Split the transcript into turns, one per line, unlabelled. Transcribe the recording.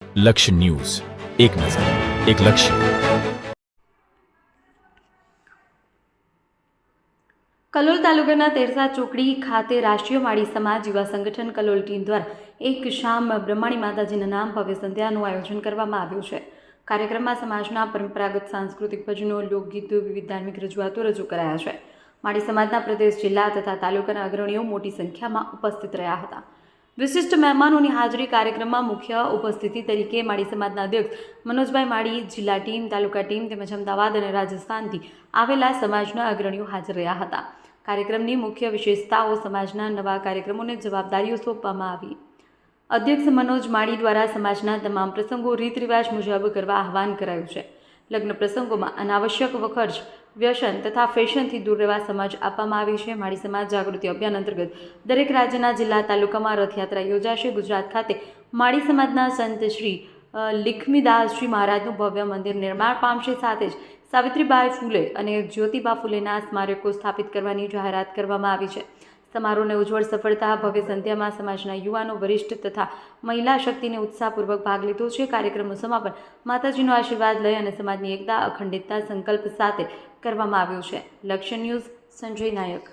લક્ષ્ય ન્યૂઝ, એક નજર, એક લક્ષ્ય.
કલોલ તાલુકાના તેરસા ચોકડી ખાતે રાષ્ટ્રીય માળી સમાજ યુવા સંગઠન કલોલ ટીમ દ્વારા એક શામ બ્રહ્માણી માતાજીના નામ ભવ્ય સંધ્યાનું આયોજન કરવામાં આવ્યું છે. કાર્યક્રમમાં સમાજના પરંપરાગત સાંસ્કૃતિક ભજનો, લોકગીતો, વિવિધ ધાર્મિક રજૂઆતો રજૂ કરાયા છે. માળી સમાજના પ્રદેશ, જિલ્લા તથા તાલુકાના અગ્રણીઓ મોટી સંખ્યામાં ઉપસ્થિત રહ્યા હતા. વિશિષ્ટ મહેમાનોની હાજરી. કાર્યક્રમમાં મુખ્ય ઉપસ્થિતિ તરીકે માળી સમાજના અધ્યક્ષ મનોજભાઈ માળી, જિલ્લા ટીમ, તાલુકા ટીમ તેમજ અમદાવાદ અને રાજસ્થાનથી આવેલા સમાજના અગ્રણીઓ હાજર રહ્યા હતા. કાર્યક્રમની મુખ્ય વિશેષતાઓ: સમાજના નવા કાર્યક્રમોને જવાબદારીઓ સોંપવામાં આવી. અધ્યક્ષ મનોજ માળી દ્વારા સમાજના તમામ પ્રસંગો રીત રિવાજ મુજબ કરવા આહવાન કરાયું છે. લગ્ન પ્રસંગોમાં અનાવશ્યક ખર્ચ, વ્યસન તથા ફેશનથી દૂર રહેવા સમજ આપવામાં આવી છે. માળી સમાજ જાગૃતિ અભિયાન અંતર્ગત દરેક રાજ્યના જિલ્લા તાલુકામાં રથયાત્રા યોજાશે. ગુજરાત ખાતે માળી સમાજના સંત શ્રી લક્ષ્મીદાસજી મહારાજનું ભવ્ય મંદિર નિર્માણ પામશે. સાથે જ સાવિત્રીબાઈ ફૂલે અને જ્યોતિબા ફૂલેના સ્મારકો સ્થાપિત કરવાની જાહેરાત કરવામાં આવી છે. સમારોહને ઉજ્જવળ સફળતા. ભવ્ય સંધ્યામાં સમાજના યુવાનો, વરિષ્ઠ તથા મહિલા શક્તિને ઉત્સાહપૂર્વક ભાગ લીધો છે. કાર્યક્રમનું સમાપન માતાજીનો આશીર્વાદ લઈ અને સમાજની એકતા, અખંડિતતા સંકલ્પ સાથે કરવામાં આવ્યું છે. લક્ષ્ય ન્યૂઝ, સંજય નાયક.